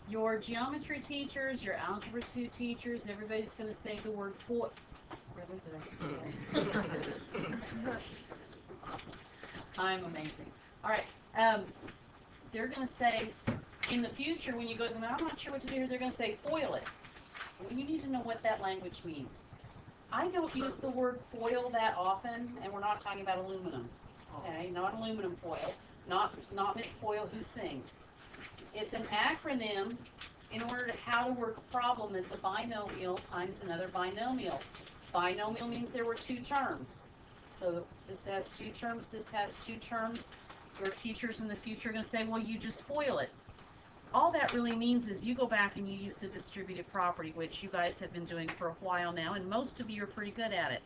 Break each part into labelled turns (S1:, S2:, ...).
S1: Your geometry teachers, your algebra 2 teachers, everybody's going to say the word foil. Really, did I just do it? I'm amazing. All right. They're going to say, in the future, when you go to them, I'm not sure what to do here, they're going to say foil it. Well, you need to know what that language means. I don't use the word foil that often, and we're not talking about aluminum. Okay, not aluminum foil, not Miss Foil who sings. It's an acronym in order to how to work a problem that's a binomial times another binomial. Binomial means there were two terms. So this has two terms, this has two terms. Your teachers in the future are going to say, well, you just FOIL it. All that really means is you go back and you use the distributive property, which you guys have been doing for a while now, and most of you are pretty good at it.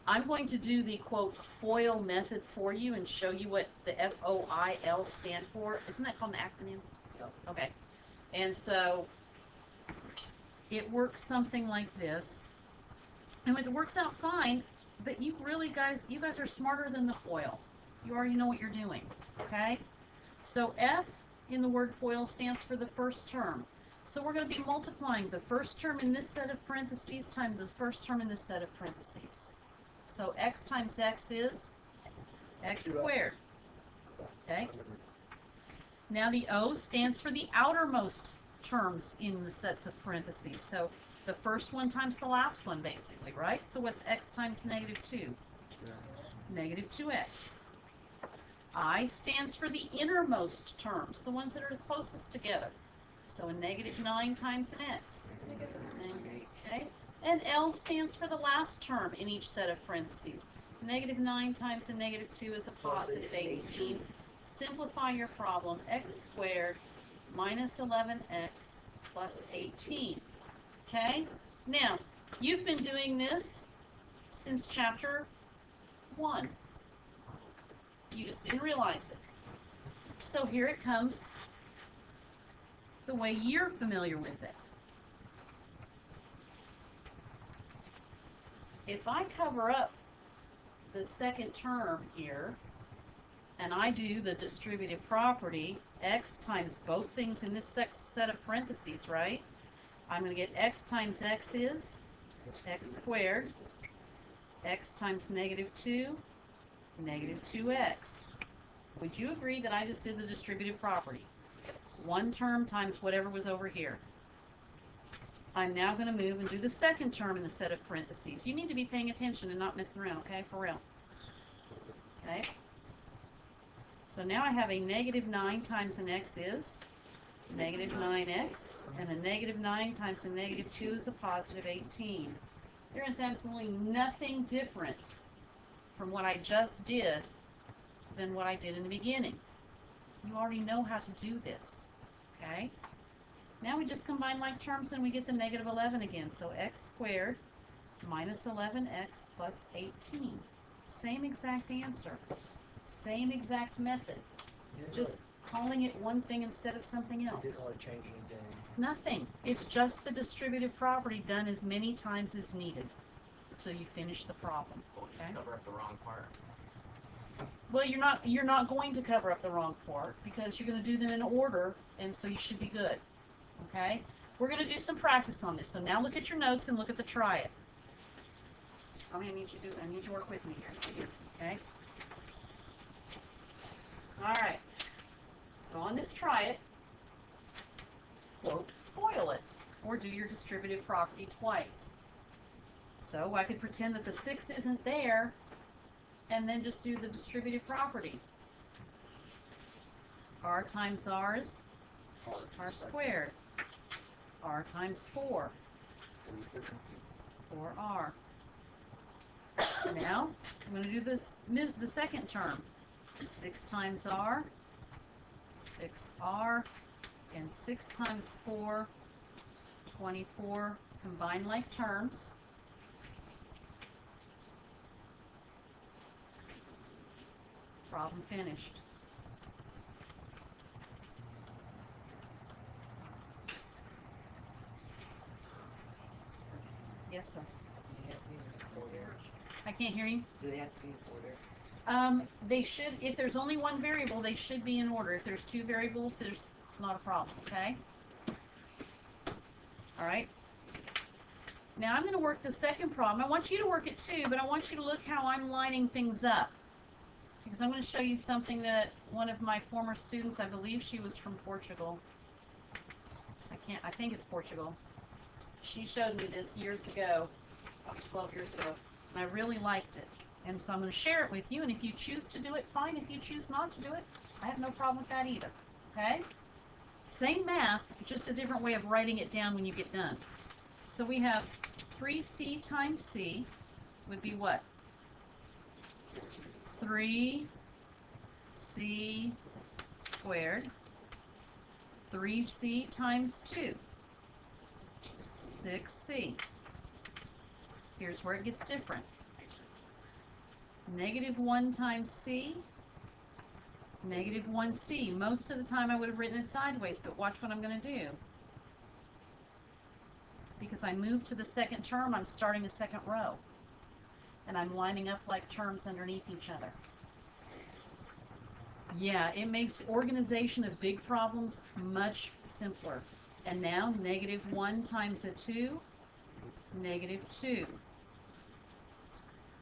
S1: I'm going to do the, quote, FOIL method for you and show you what the FOIL stand for. Isn't that called an acronym? Okay. And so it works something like this. And it works out fine, but you really guys are smarter than the FOIL. You already know what you're doing, okay? So F in the word FOIL stands for the first term. So we're going to be multiplying the first term in this set of parentheses times the first term in this set of parentheses. So x times x is x squared, okay? Now the O stands for the outermost terms in the sets of parentheses. So the first one times the last one, basically, right? So what's x times negative 2? Negative 2x. I stands for the innermost terms, the ones that are the closest together. So a negative 9 times an x. Okay? And L stands for the last term in each set of parentheses. Negative 9 times a negative 2 is a positive 18. Simplify your problem. X squared minus 11x plus 18. Okay? Now, you've been doing this since chapter 1. You just didn't realize it. So here it comes the way you're familiar with it. If I cover up the second term here, and I do the distributive property, x times both things in this set of parentheses, right? I'm going to get x times x is x squared, x times negative 2, negative 2x. Would you agree that I just did the distributive property? One term times whatever was over here. I'm now going to move and do the second term in the set of parentheses. You need to be paying attention and not messing around, okay? For real. Okay? So now I have a negative 9 times an x is negative 9x, and a negative 9 times a negative 2 is a positive 18. There is absolutely nothing different from what I just did than what I did in the beginning. You already know how to do this, okay? Now we just combine like terms and we get the negative 11 again. So x squared minus 11x plus 18. Same exact answer. Same exact method. Just calling it one thing instead of something else.
S2: Didn't really change anything.
S1: Nothing. It's just the distributive property done as many times as needed until you finish the problem. Okay?
S3: Cover up the wrong part.
S1: Well, you're not going to cover up the wrong part because you're going to do them in order, and so you should be good. Okay? We're going to do some practice on this. So now look at your notes and look at the try it. I need you to work with me here. Okay? All right. So on this try it, quote, FOIL it, or do your distributive property twice. So I could pretend that the 6 isn't there, and then just do the distributive property. R times R is R squared. R times 4, 4R. Now, I'm going to do the second term. 6 times R, 6R, and 6 times 4, 24. Combine like terms. Problem finished. Yes, sir. I can't hear you.
S2: Do they have to be in order?
S1: They should, if there's only one variable, they should be in order. If there's two variables, there's not a problem, okay? All right. Now I'm going to work the second problem. I want you to work it too, but I want you to look how I'm lining things up. Because I'm going to show you something that one of my former students, I believe she was from Portugal. I think it's Portugal. She showed me this years ago, about 12 years ago, and I really liked it. And so I'm going to share it with you, and if you choose to do it, fine. If you choose not to do it, I have no problem with that either. Okay? Same math, just a different way of writing it down when you get done. So we have 3c times c would be what? 3c squared. 3c times 2, 6c. Here's where it gets different. Negative 1 times c, negative 1c. Most of the time I would have written it sideways, but watch what I'm going to do. Because I moved to the second term, I'm starting a second row. And I'm lining up like terms underneath each other. Yeah, it makes organization of big problems much simpler. And now, negative 1 times a 2, negative 2.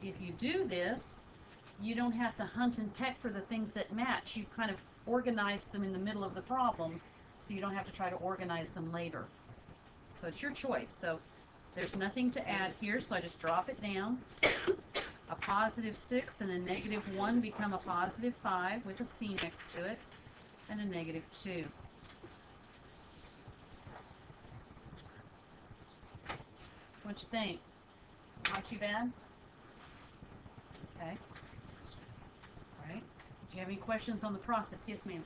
S1: If you do this, you don't have to hunt and peck for the things that match. You've kind of organized them in the middle of the problem, so you don't have to try to organize them later. So it's your choice. So there's nothing to add here, so I just drop it down. A positive 6 and a negative 1 become a positive 5 with a c next to it, and a negative 2. What you think? Not too bad? Okay. All right. Do you have any questions on the process? Yes, ma'am.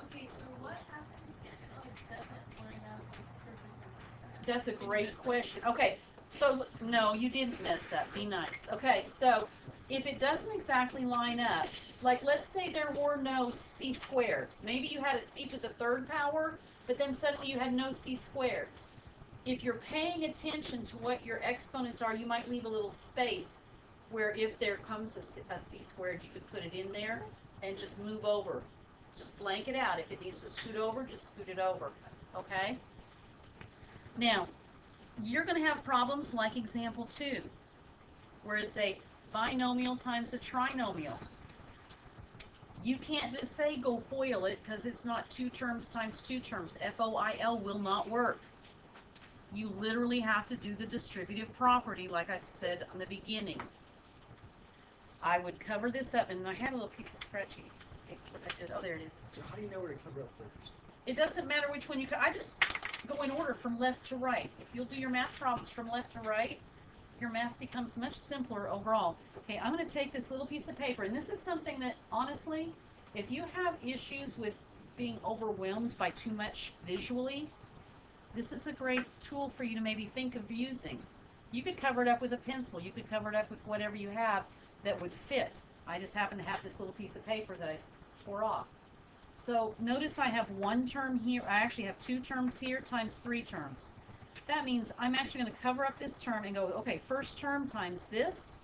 S3: Okay, so what happens if it doesn't line up perfectly?
S1: That's a great question. Okay, so no, you didn't mess up. Be nice. Okay, so if it doesn't exactly line up, like let's say there were no c squares. Maybe you had a c to the third power, but then suddenly you had no c squares. If you're paying attention to what your exponents are, you might leave a little space where if there comes a c squared, you could put it in there and just move over. Just blank it out. If it needs to scoot over, just scoot it over. Okay? Now, you're going to have problems like example 2, where it's a binomial times a trinomial. You can't just say go FOIL it because it's not 2 terms times 2 terms. FOIL will not work. You literally have to do the distributive property like I said in the beginning. I would cover this up, and I had a little piece of spreadsheet. Oh, there it is.
S2: So how do you know where to cover up first?
S1: It doesn't matter which one you I just go in order from left to right. If you'll do your math problems from left to right, your math becomes much simpler overall. Okay, I'm going to take this little piece of paper, and this is something that, honestly, if you have issues with being overwhelmed by too much visually, this is a great tool for you to maybe think of using. You could cover it up with a pencil. You could cover it up with whatever you have that would fit. I just happen to have this little piece of paper that I tore off. So notice I have 1 term here. I actually have 2 terms here times 3 terms. That means I'm actually going to cover up this term and go, okay, first term times this,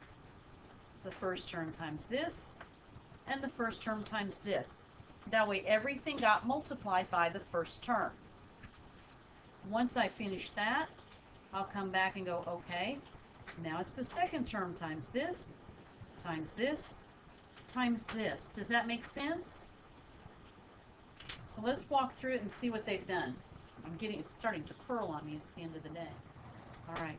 S1: the first term times this, and the first term times this. That way everything got multiplied by the first term. Once I finish that, I'll come back and go, okay, now it's the second term times this, times this, times this. Does that make sense? So let's walk through it and see what they've done. It's starting to curl on me. It's the end of the day. All right.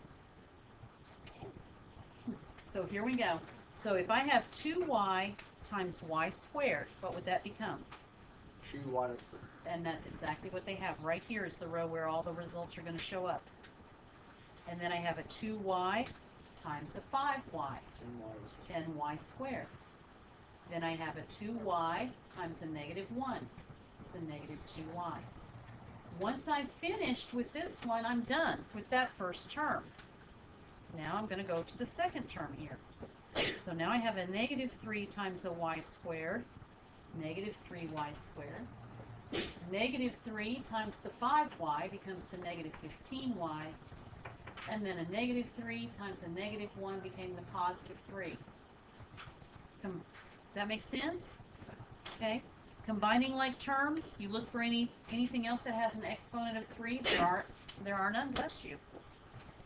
S1: So here we go. So if I have 2y times y squared, what would that become?
S2: 2y.
S1: And that's exactly what they have. Right here is the row where all the results are going to show up. And then I have a 2y times a 5y, 10y squared. Then I have a 2y times a negative 1. It's a negative 2y. Once I'm finished with this one, I'm done with that first term. Now I'm going to go to the second term here. So now I have a negative 3 times a y squared, negative 3y squared. Negative 3 times the 5y becomes the negative 15y. And then a negative 3 times a negative 1 became the positive 3. That makes sense? Okay. Combining like terms, you look for anything else that has an exponent of 3. There are none, bless you.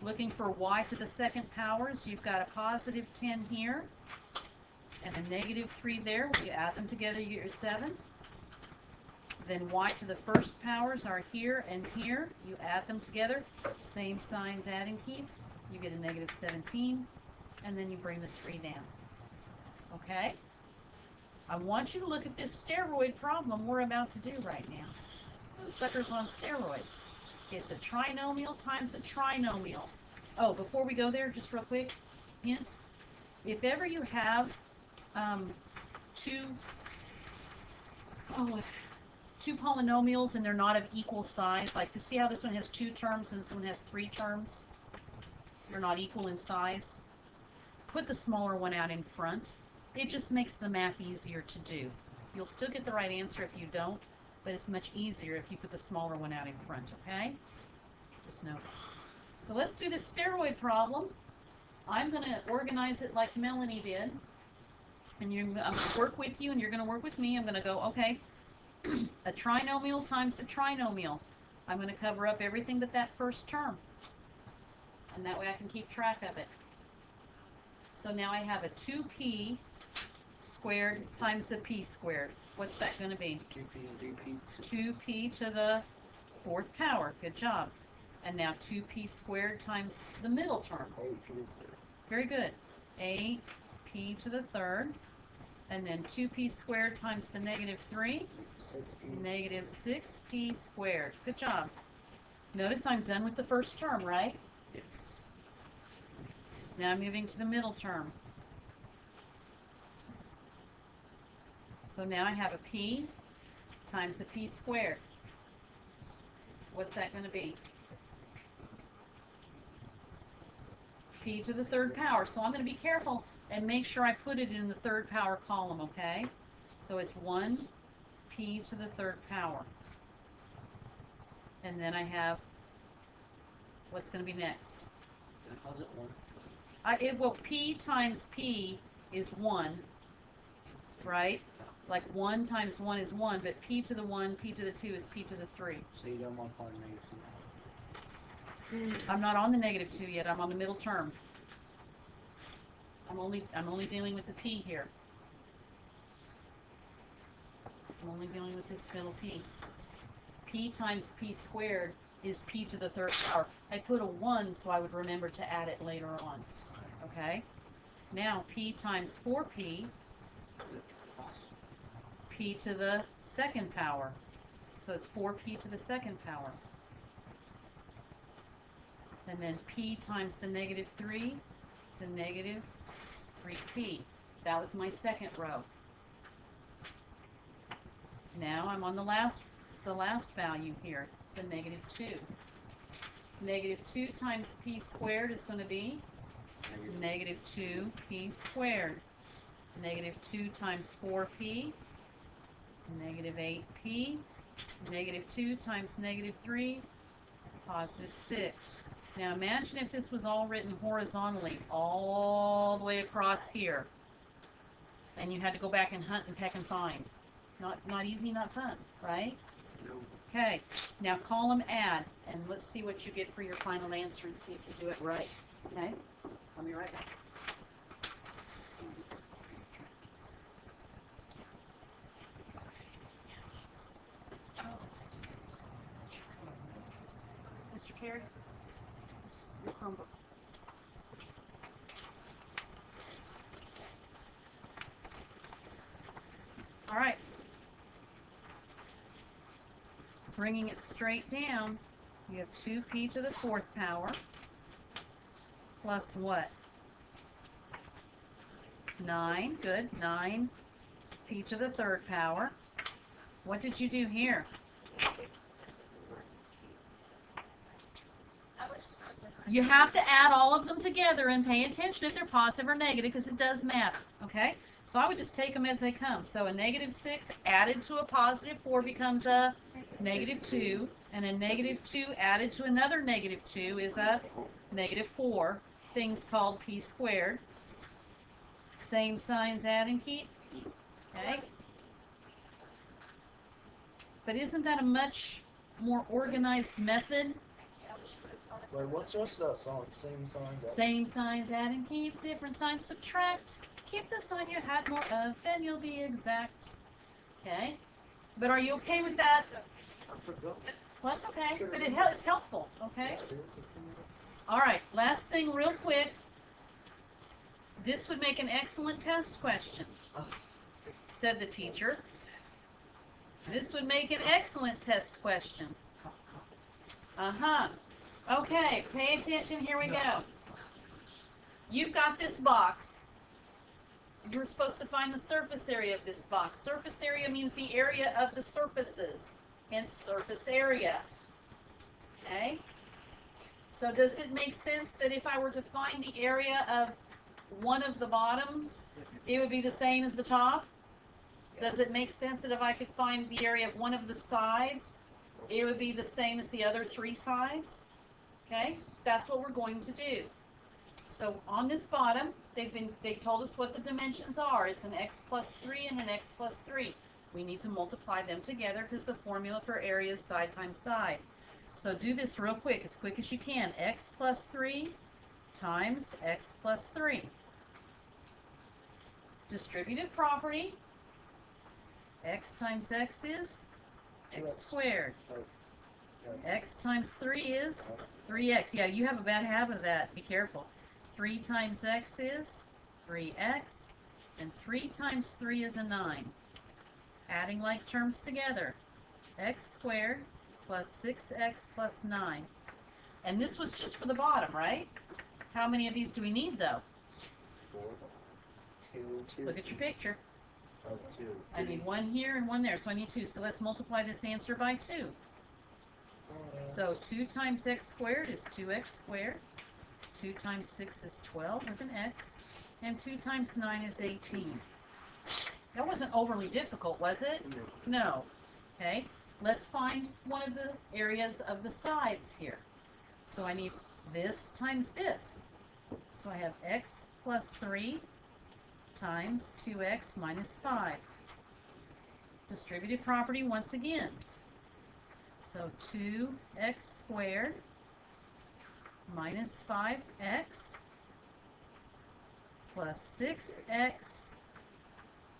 S1: Looking for y to the second powers, you've got a positive 10 here and a negative 3 there. When you add them together, you get your 7. Then y to the first powers are here and here. You add them together, same signs, add and keep. You get a negative 17, and then you bring the 3 down. Okay? I want you to look at this steroid problem we're about to do right now. This sucker's on steroids. It's a trinomial times a trinomial. Oh, before we go there, just real quick, hint. If ever you have two polynomials and they're not of equal size, like see how this one has 2 terms and this one has 3 terms? They're not equal in size. Put the smaller one out in front. It just makes the math easier to do. You'll still get the right answer if you don't, but it's much easier if you put the smaller one out in front, okay? Just know that. So let's do this steroid problem. I'm going to organize it like Melanie did. And I'm going to work with you and you're going to work with me. I'm going to go, okay, a trinomial times a trinomial. I'm going to cover up everything but that first term. And that way I can keep track of it. So now I have a 2p squared times a p squared. What's that going to be?
S2: 2p and 3p.
S1: 2p to the 4th power. Good job. And now 2p squared times the middle term. Very good. a p to the 3rd. And then 2p squared times the negative 3.
S2: 6p.
S1: Negative 6p squared. Good job. Notice I'm done with the first term, right?
S2: Yes.
S1: Now I'm moving to the middle term. So now I have a p times a p squared. So what's that going to be? P to the 3rd power. So I'm going to be careful and make sure I put it in the 3rd power column, okay? So it's 1p to the 3rd power. And then I have, what's going to be next?
S2: How's it 1?
S1: Well, p times p is 1, right? Like 1 times 1 is 1, but p to the 1, p to the 2 is p to the 3.
S2: So you don't want to find negative 2.
S1: I'm not on the negative 2 yet. I'm on the middle term. I'm only dealing with the p here. I'm only dealing with this middle p. P times p squared is p to the 3rd power. I put a 1 so I would remember to add it later on. Okay? Now p times 4p, p to the 2nd power. So it's 4p to the 2nd power. And then p times the negative 3, it's a negative 3p. That was my 2nd row. Now I'm on the last value here, the negative 2. Negative 2 times p squared is going to be negative 2p squared. Negative 2 times 4p, negative 8p. Negative 2 times negative 3, positive 6. Now imagine if this was all written horizontally, all the way across here. And you had to go back and hunt and peck and find. Not easy, not fun, right?
S2: No.
S1: Okay, now column add, and let's see what you get for your final answer and see if you do it right. Okay, I'll be right back. Mr. Carey, your Chromebook. All right. Bringing it straight down, you have 2p to the 4th power plus what? 9. Good. 9p to the 3rd power. What did you do here? You have to add all of them together and pay attention if they're positive or negative because it does matter. Okay? So I would just take them as they come. So a negative 6 added to a positive 4 becomes a negative 2. And a negative 2 added to another negative 2 is a negative 4. Things called p squared. Same signs, add and keep. Okay? But isn't that a much more organized method?
S4: Wait, what's the rest of that song? Same song.
S1: Same signs, add and keep, different signs, subtract. Keep the sign you had more of, then you'll be exact. Okay? But are you okay with that?
S2: I forgot.
S1: Well, that's okay, but it's helpful, okay? All right, last thing real quick. This would make an excellent test question, said the teacher. This would make an excellent test question. Uh-huh. Okay, pay attention, here we go. You've got this box. You're supposed to find the surface area of this box. Surface area means the area of the surfaces, hence surface area. Okay? So does it make sense that if I were to find the area of one of the bottoms, it would be the same as the top? Does it make sense that if I could find the area of one of the sides, it would be the same as the other three sides? Okay? That's what we're going to do. So on this bottom, they told us what the dimensions are. It's an x plus 3 and an x plus 3. We need to multiply them together because the formula for area is side times side. So do this real quick as you can. X plus 3 times x plus 3. Distributive property. X times x is x squared. X times 3 is 3x. Yeah, you have a bad habit of that. Be careful. 3 times x is 3x. And 3 times 3 is a 9. Adding like terms together. X squared plus 6x plus 9. And this was just for the bottom, right? How many of these do we need, though?
S4: 4. 2.
S1: Look at your picture.
S4: 2.
S1: I need one here and one there, so I need 2. So let's multiply this answer by 2. So 2 times x squared is 2x squared. 2 times 6 is 12 with an x. And 2 times 9 is 18. That wasn't overly difficult, was it? No. Okay. Let's find one of the areas of the sides here. So I need this times this. So I have x plus 3 times 2x minus 5. Distributive property once again. So 2x squared minus 5x plus 6x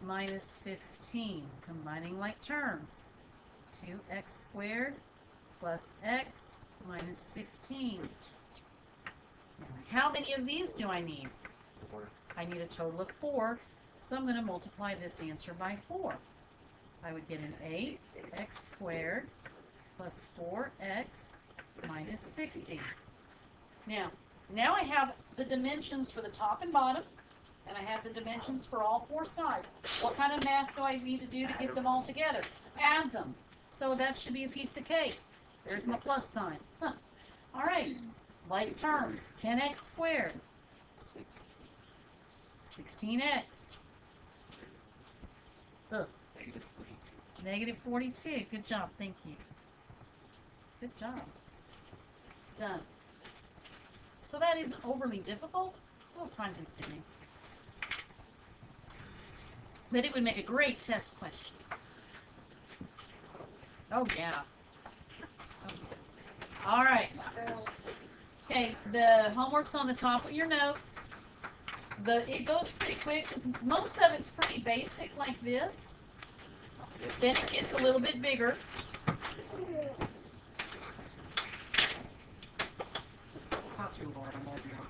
S1: minus 15. Combining like terms. 2x squared plus x minus 15. How many of these do I need?
S4: 4.
S1: I need a total of 4, so I'm going to multiply this answer by 4. I would get an 8x squared plus 4x minus 60. Now I have the dimensions for the top and bottom, and I have the dimensions for all 4 sides. What kind of math do I need to do to get them all together? Add them. So that should be a piece of cake. There's my plus sign. Huh. All right. Like terms. 10x squared. 16x. Ugh. Negative 42. Good job. Thank you. Good job. Done. So that isn't overly difficult. A little time consuming. But it would make a great test question. Oh, yeah. All right. Okay, the homework's on the top of your notes. It goes pretty quick because most of it's pretty basic like this. Then it gets a little bit bigger.
S2: It's not too hard. I'm already on.